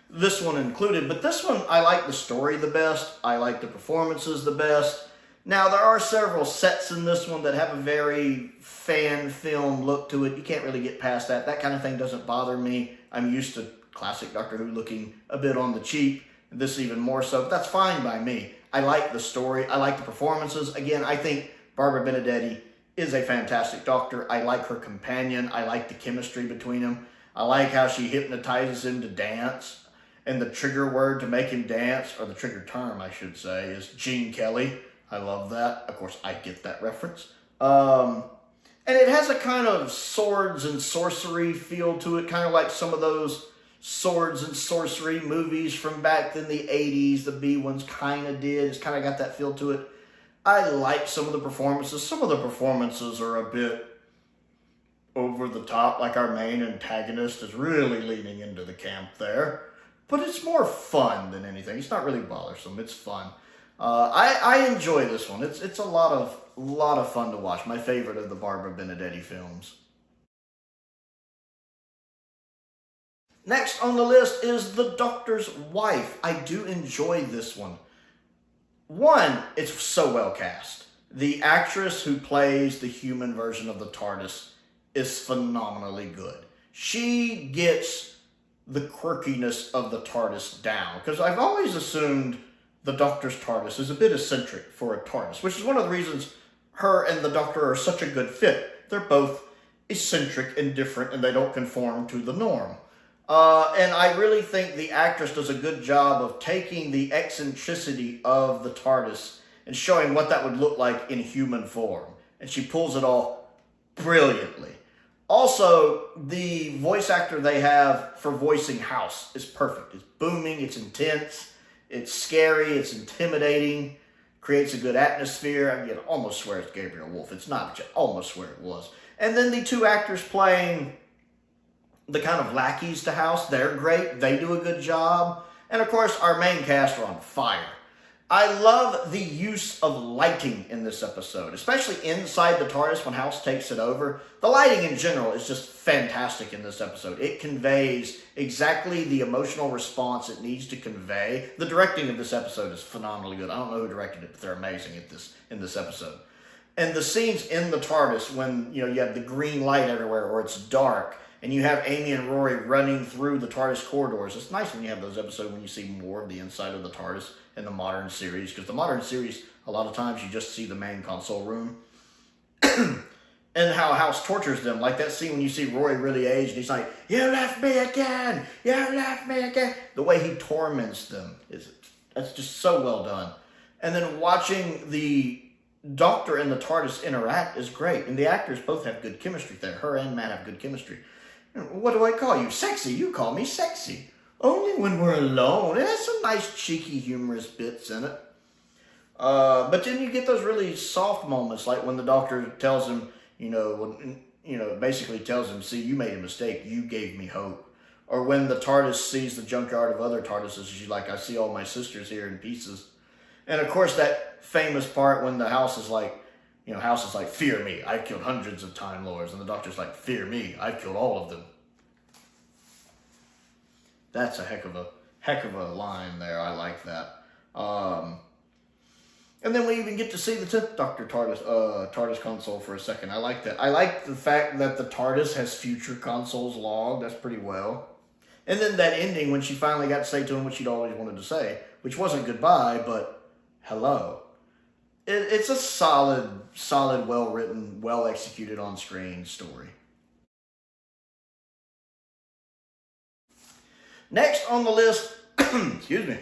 This one included, but this one, I like the story the best. I like the performances the best. Now, there are several sets in this one that have a very fan film look to it. You can't really get past that. That kind of thing doesn't bother me. I'm used to classic Doctor Who looking a bit on the cheap. This even more so, but that's fine by me. I like the story. I like the performances. Again, I think Barbara Benedetti is a fantastic doctor. I like her companion. I like the chemistry between them. I like how she hypnotizes him to dance. And the trigger word to make him dance, or the trigger term, I should say, is Gene Kelly. I love that. Of course, I get that reference. And it has a kind of swords and sorcery feel to it, kind of like some of those swords and sorcery movies from back in the 80s. The B ones kind of did. It's kind of got that feel to it. I like some of the performances. Some of the performances are a bit over the top, like our main antagonist is really leaning into the camp there. But it's more fun than anything. It's not really bothersome. It's fun. I enjoy this one. It's a lot of fun to watch. My favorite of the Barbara Benedetti films. Next on the list is The Doctor's Wife. I do enjoy this one. One, it's so well cast. The actress who plays the human version of the TARDIS is phenomenally good. She gets the quirkiness of the TARDIS down, because I've always assumed the Doctor's TARDIS is a bit eccentric for a TARDIS, which is one of the reasons her and the Doctor are such a good fit. They're both eccentric and different, and they don't conform to the norm. And I really think the actress does a good job of taking the eccentricity of the TARDIS and showing what that would look like in human form. And she pulls it off brilliantly. Also, the voice actor they have for voicing House is perfect. It's booming, it's intense, it's scary, it's intimidating, creates a good atmosphere. I mean, almost swear it's Gabriel Wolf. It's not, but you almost swear it was. And then the 2 actors playing the kind of lackeys to House, they're great. They do a good job. And of course, our main cast are on fire. I love the use of lighting in this episode, especially inside the TARDIS when House takes it over. The lighting in general is just fantastic in this episode. It conveys exactly the emotional response it needs to convey. The directing of this episode is phenomenally good. I don't know who directed it, but they're amazing at this in this episode. And the scenes in the TARDIS when you have the green light everywhere or it's dark, and you have Amy and Rory running through the TARDIS corridors. It's nice when you have those episodes when you see more of the inside of the TARDIS in the modern series, because the modern series, a lot of times you just see the main console room. And how House tortures them, like that scene when you see Rory really aged, and he's like, "You left me again! You left me again!" The way he torments them, that's just so well done. And then watching the Doctor and the TARDIS interact is great, and the actors both have good chemistry there. Her and Matt have good chemistry. What do I call you? Sexy. You call me sexy. Only when we're alone. It has some nice, cheeky, humorous bits in it. But then you get those really soft moments, like when the Doctor tells him, basically tells him, "See, you made a mistake. You gave me hope." Or when the TARDIS sees the junkyard of other TARDISes, she's like, "I see all my sisters here in pieces." And of course, that famous part when the House is like, "Fear me, I've killed hundreds of Time Lords." And the Doctor's like, "Fear me, I've killed all of them." That's a heck of a line there. I like that. And then we even get to see the 10th Doctor TARDIS console for a second. I like that. I like the fact that the TARDIS has future consoles logged. That's pretty well. And then that ending when she finally got to say to him what she'd always wanted to say, which wasn't goodbye, but hello. It's a solid, well-written, well-executed on-screen story. Next on the list, excuse me.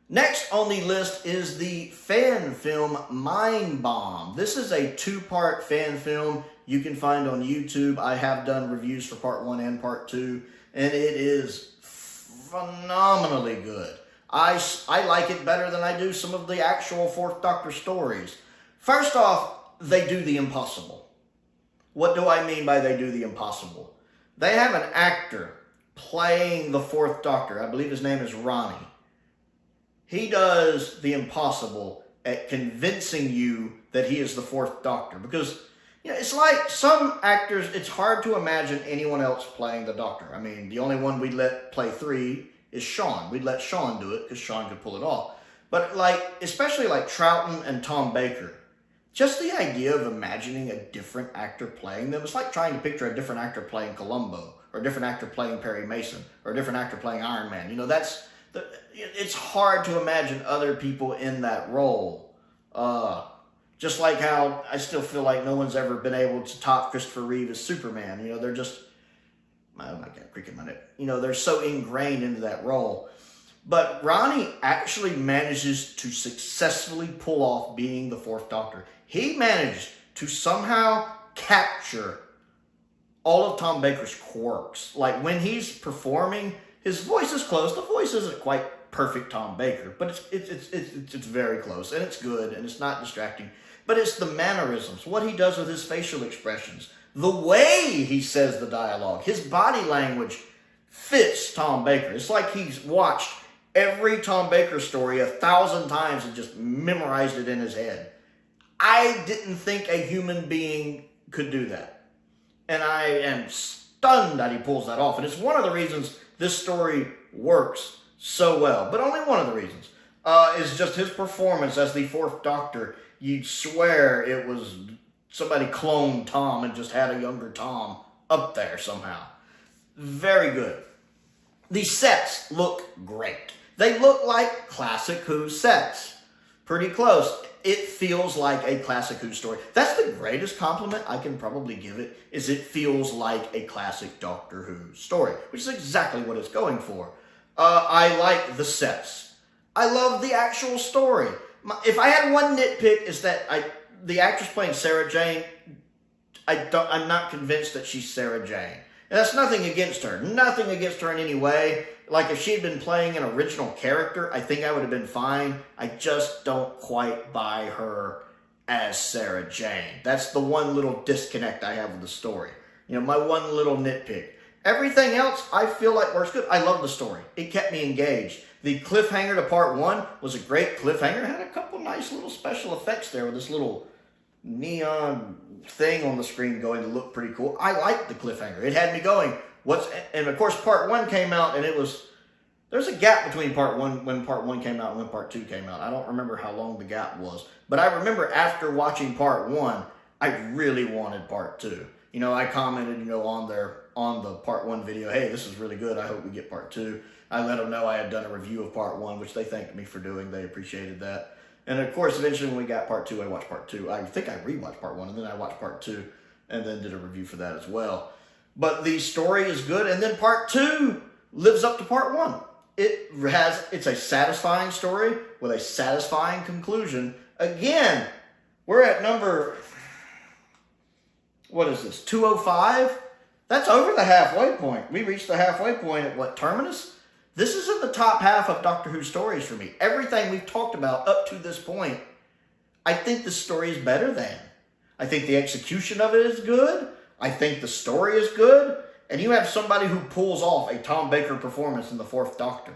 Next on the list is the fan film Mindbomb. This is a 2-part fan film you can find on YouTube. I have done reviews for part 1 and part 2, and it is phenomenally good. I like it better than I do some of the actual 4th Doctor stories. First off, they do the impossible. What do I mean by they do the impossible? They have an actor playing the 4th Doctor. I believe his name is Ronnie. He does the impossible at convincing you that he is the 4th Doctor. Because, it's like some actors, it's hard to imagine anyone else playing the Doctor. I mean, the only one we'd let play 3 is Sean. We'd let Sean do it because Sean could pull it off. But especially like Troughton and Tom Baker, just the idea of imagining a different actor playing them, it's like trying to picture a different actor playing Columbo, or a different actor playing Perry Mason, or a different actor playing Iron Man. It's hard to imagine other people in that role. Just like how I still feel like no one's ever been able to top Christopher Reeve as Superman. They're just, oh my God, cricket my neck. They're so ingrained into that role. But Ronnie actually manages to successfully pull off being the 4th Doctor. He managed to somehow capture all of Tom Baker's quirks. Like when he's performing, his voice is close. The voice isn't quite perfect Tom Baker, but it's very close, and it's good, and it's not distracting. But it's the mannerisms, what he does with his facial expressions, the way he says the dialogue, his body language fits Tom Baker. It's like he's watched every Tom Baker story 1,000 times and just memorized it in his head. I didn't think a human being could do that. And I am stunned that he pulls that off. And it's one of the reasons this story works so well. But only one of the reasons is just his performance as the 4th Doctor. You'd swear it was somebody cloned Tom and just had a younger Tom up there somehow. Very good. The sets look great. They look like classic Who sets. Pretty close. It feels like a classic Who story. That's the greatest compliment I can probably give it, is it feels like a classic Doctor Who story, which is exactly what it's going for. I like the sets. I love the actual story. If I had one nitpick, is that the actress playing Sarah Jane, I'm not convinced that she's Sarah Jane. And that's nothing against her. Nothing against her in any way. Like if she had been playing an original character, I think I would have been fine. I just don't quite buy her as Sarah Jane. That's the one little disconnect I have with the story. My one little nitpick. Everything else I feel like works good. I love the story. It kept me engaged. The cliffhanger to part 1 was a great cliffhanger. It had a couple nice little special effects there with this little neon thing on the screen going to look pretty cool. I liked the cliffhanger. It had me going, and of course part 1 came out and there's a gap between part 1, when part 1 came out and when part 2 came out. I don't remember how long the gap was, but I remember after watching part 1, I really wanted part 2. You know, I commented, you know, on the part 1 video, hey, this is really good. I hope we get part 2. I let them know I had done a review of part 1, which they thanked me for doing. They appreciated that. And of course, eventually when we got part 2, I watched part 2. I think I rewatched part 1, and then I watched part 2, and then did a review for that as well. But the story is good, and then part 2 lives up to part 1. It's a satisfying story with a satisfying conclusion. Again, we're at number, what is this, 205? That's over the halfway point. We reached the halfway point at what, Terminus? This is in the top half of Doctor Who stories for me. Everything we've talked about up to this point, I think the story is better than. I think the execution of it is good. I think the story is good. And you have somebody who pulls off a Tom Baker performance in the 4th Doctor.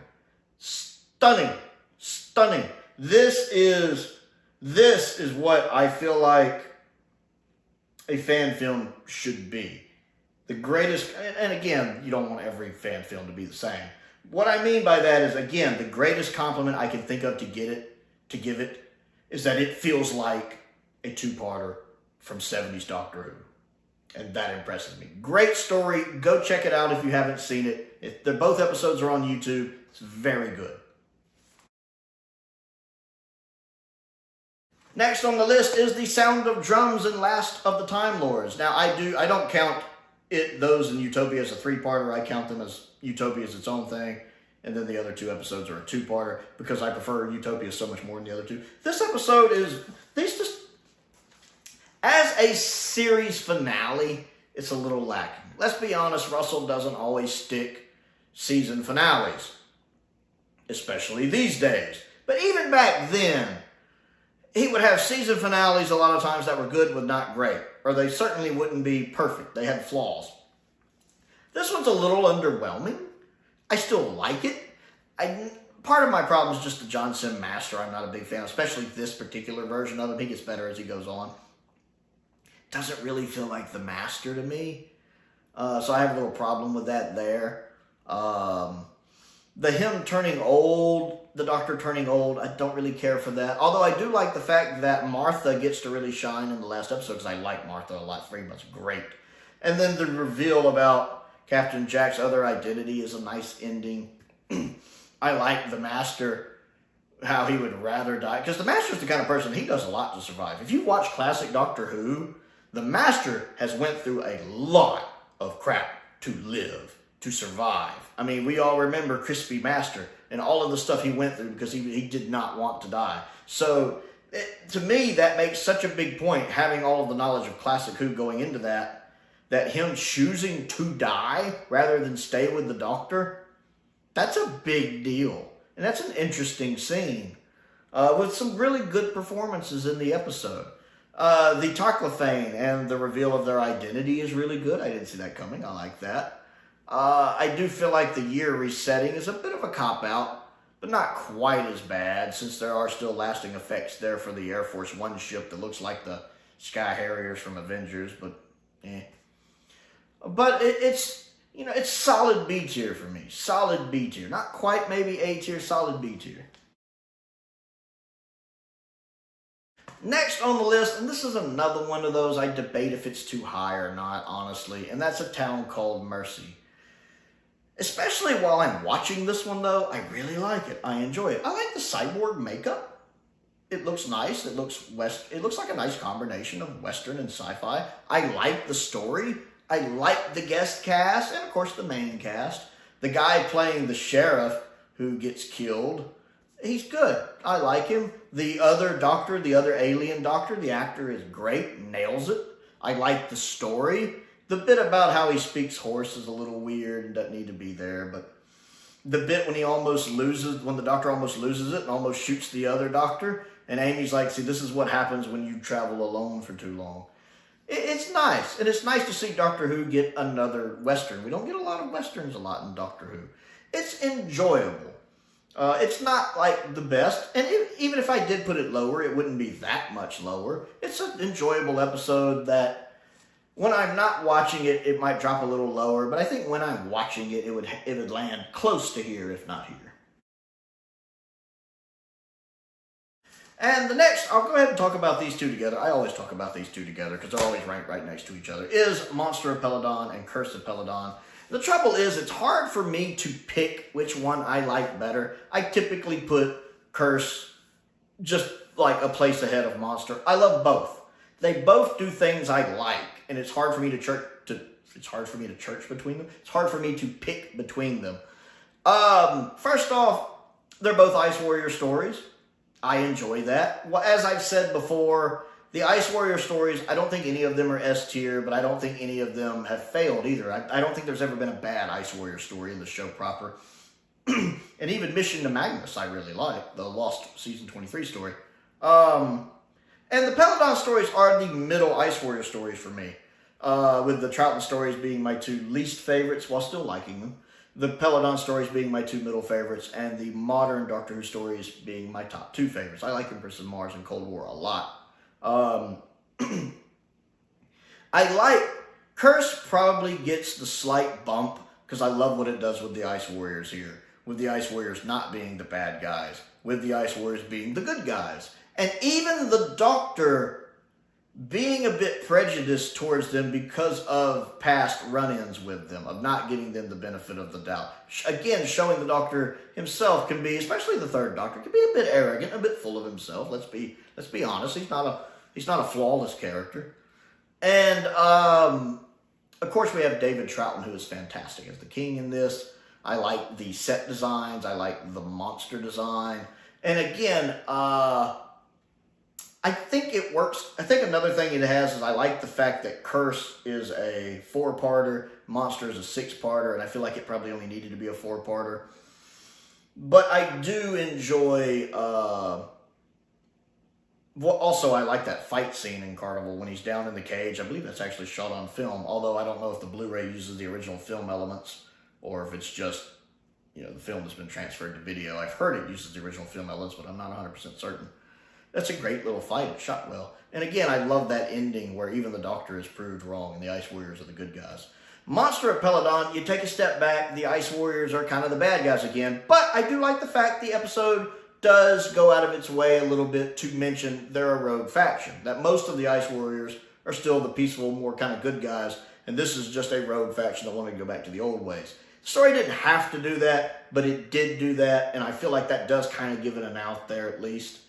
Stunning. Stunning. This is what I feel like a fan film should be. The greatest, and again, you don't want every fan film to be the same. What I mean by that is, again, the greatest compliment I can think of to give it, is that it feels like a 2-parter from 70s Doctor Who. And that impresses me. Great story. Go check it out if you haven't seen it. Both episodes are on YouTube. It's very good. Next on the list is The Sound of Drums and Last of the Time Lords. Now, I don't count those in Utopia as a 3-parter. I count them as Utopia as its own thing, and then the other 2 episodes are a 2-parter because I prefer Utopia so much more than the other 2. This episode is, as a series finale, it's a little lacking. Let's be honest, Russell doesn't always stick season finales, especially these days. But even back then, he would have season finales a lot of times that were good but not great, or they certainly wouldn't be perfect. They had flaws. This one's a little underwhelming. I still like it. Part of my problem is just the John Sim Master. I'm not a big fan, especially this particular version of him. He gets better as he goes on. Doesn't really feel like the Master to me. So I have a little problem with that there. Him turning old, the Doctor turning old, I don't really care for that. Although I do like the fact that Martha gets to really shine in the last episode, because I like Martha a lot. Freeman's great. And then the reveal about Captain Jack's other identity is a nice ending. I like the Master, how he would rather die. Because the Master's the kind of person, he does a lot to survive. If you watch classic Doctor Who, the Master has went through a lot of crap to live, to survive. I mean, we all remember Crispy Master and all of the stuff he went through because he did not want to die. So, to me, that makes such a big point, having all of the knowledge of classic Who going into that him choosing to die rather than stay with the Doctor, that's a big deal. And that's an interesting scene with some really good performances in the episode. The Toclophane and the reveal of their identity is really good. I didn't see that coming. I like that. I do feel like the year resetting is a bit of a cop-out, but not quite as bad, since there are still lasting effects there for the Air Force One ship that looks like the Sky Harriers from Avengers, but eh. But it's solid B tier for me. Solid B tier. Not quite maybe A tier, solid B tier. Next on the list, and this is another one of those I debate if it's too high or not, honestly, and that's A Town Called Mercy. Especially while I'm watching this one, though, I really like it. I enjoy it. I like the cyborg makeup. It looks nice. It looks like a nice combination of Western and sci-fi. I like the story. I like the guest cast, and of course the main cast. The guy playing the sheriff who gets killed, he's good. I like him. The other doctor, the other alien doctor, the actor is great, nails it. I like the story. The bit about how he speaks horse is a little weird and doesn't need to be there, but the bit when the doctor almost loses it and almost shoots the other doctor, and Amy's like, see, this is what happens when you travel alone for too long. It's nice, and it's nice to see Doctor Who get another Western. We don't get a lot of Westerns in Doctor Who. It's enjoyable. It's not like the best, and even if I did put it lower, it wouldn't be that much lower. It's an enjoyable episode that when I'm not watching it, it might drop a little lower, but I think when I'm watching it, it would land close to here, if not here. And the next, I'll go ahead and talk about these two together. I always talk about these two together because they're always ranked right next to each other, is Monster of Peladon and Curse of Peladon. The trouble is, it's hard for me to pick which one I like better. I typically put Curse just like a place ahead of Monster. I love both. They both do things I like, and it's hard for me to church between them. It's hard for me to pick between them. First off, they're both Ice Warrior stories. I enjoy that. Well, as I've said before, the Ice Warrior stories, I don't think any of them are S tier, but I don't think any of them have failed either. I don't think there's ever been a bad Ice Warrior story in the show proper. And even Mission to Magnus I really like, the Lost Season 23 story. And the Peladon stories are the middle Ice Warrior stories for me, with the Troughton stories being my two least favorites while still liking them. The Peladon stories being my two middle favorites, and the modern Doctor Who stories being my top two favorites. I like Empress of Mars and Cold War a lot. I like Curse probably gets the slight bump because I love what it does with the Ice Warriors here. With the Ice Warriors not being the bad guys, with the Ice Warriors being the good guys. And even the Doctor being a bit prejudiced towards them because of past run-ins with them, of not giving them the benefit of the doubt. Again, showing the Doctor himself can be, especially the third Doctor, can be a bit arrogant, a bit full of himself. Let's be honest. He's not a flawless character. And of course, we have David Troughton, who is fantastic as the King in this. I like the set designs. I like the monster design. And again, I think it works. I think another thing it has is I like the fact that Curse is a 4-parter, Monster is a 6-parter, and I feel like it probably only needed to be a 4-parter. But I do enjoy, also I like that fight scene in Carnival when he's down in the cage. I believe that's actually shot on film, although I don't know if the Blu-ray uses the original film elements or if it's just, the film that's been transferred to video. I've heard it uses the original film elements, but I'm not 100% certain. That's a great little fight. It's shot well. And again, I love that ending where even the Doctor is proved wrong and the Ice Warriors are the good guys. Monster of Peladon, you take a step back, the Ice Warriors are kind of the bad guys again. But I do like the fact the episode does go out of its way a little bit to mention they're a rogue faction. That most of the Ice Warriors are still the peaceful, more kind of good guys. And this is just a rogue faction that wanted to go back to the old ways. The story didn't have to do that, but it did do that. And I feel like that does kind of give it an out there at least.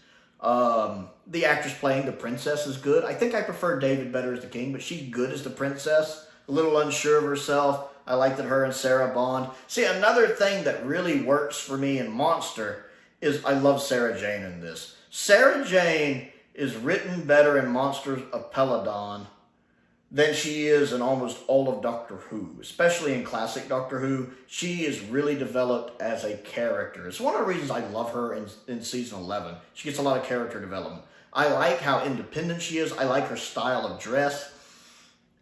The actress playing the princess is good. I think I prefer David better as the King, but she's good as the princess. A little unsure of herself. I like that her and Sarah bond. See, another thing that really works for me in Monster is I love Sarah Jane in this. Sarah Jane is written better in Monsters of Peladon than she is in almost all of Doctor Who, especially in classic Doctor Who. She is really developed as a character. It's one of the reasons I love her in season 11. She gets a lot of character development. I like how independent she is. I like her style of dress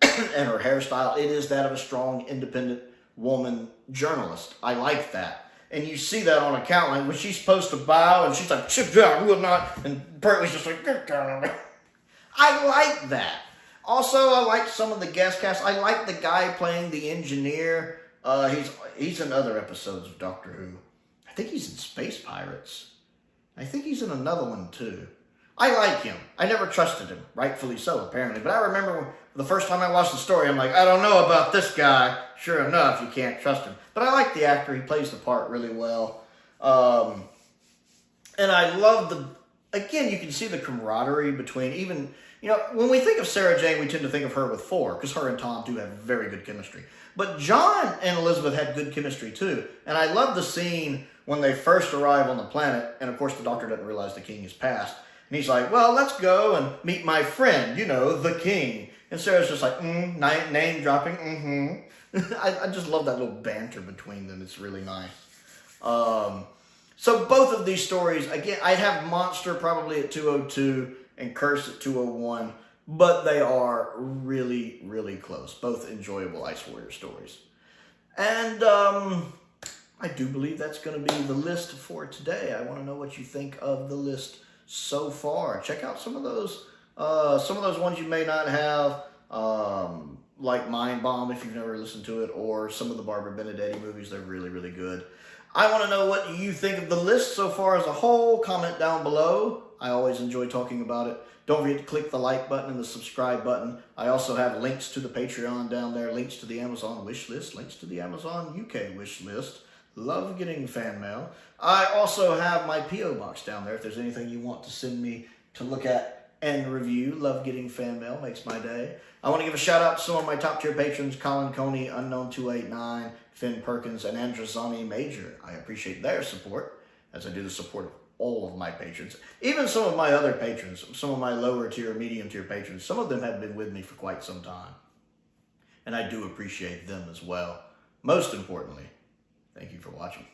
and her hairstyle. It is that of a strong, independent woman journalist. I like that. And you see that on account line when she's supposed to bow and she's like, "Chip down, will not," and Perkins just like, "Get down." I like that. Also, I like some of the guest cast. I like the guy playing the engineer. He's in other episodes of Doctor Who. I think he's in Space Pirates. I think he's in another one too. I like him. I never trusted him, rightfully so, apparently. But I remember the first time I watched the story, I'm like, I don't know about this guy. Sure enough, you can't trust him. But I like the actor. He plays the part really well. And I love again, you can see the camaraderie between even, when we think of Sarah Jane, we tend to think of her with 4, because her and Tom do have very good chemistry. But John and Elizabeth had good chemistry too. And I love the scene when they first arrive on the planet, and of course the Doctor doesn't realize the King is passed. And he's like, well, let's go and meet my friend, the King. And Sarah's just like, name dropping, I just love that little banter between them. It's really nice. So both of these stories, again, I'd have Monster probably at 202 and Curse at 201, but they are really, really close. Both enjoyable Ice Warrior stories. And I do believe that's going to be the list for today. I want to know what you think of the list so far. Check out some of those ones you may not have, like Mindbomb if you've never listened to it, or some of the Barbara Benedetti movies. They're really, really good. I want to know what you think of the list so far as a whole. Comment down below. I always enjoy talking about it. Don't forget to click the like button and the subscribe button. I also have links to the Patreon down there, links to the Amazon wish list, links to the Amazon UK wish list. Love getting fan mail. I also have my P.O. box down there if there's anything you want to send me to look at and review. Love getting fan mail. Makes my day. I want to give a shout out to some of my top tier patrons, Colin Coney, Unknown289, Finn Perkins, and Androzani Major. I appreciate their support, as I do the support of all of my patrons. Even some of my other patrons, some of my lower tier, medium tier patrons, some of them have been with me for quite some time. And I do appreciate them as well. Most importantly, thank you for watching.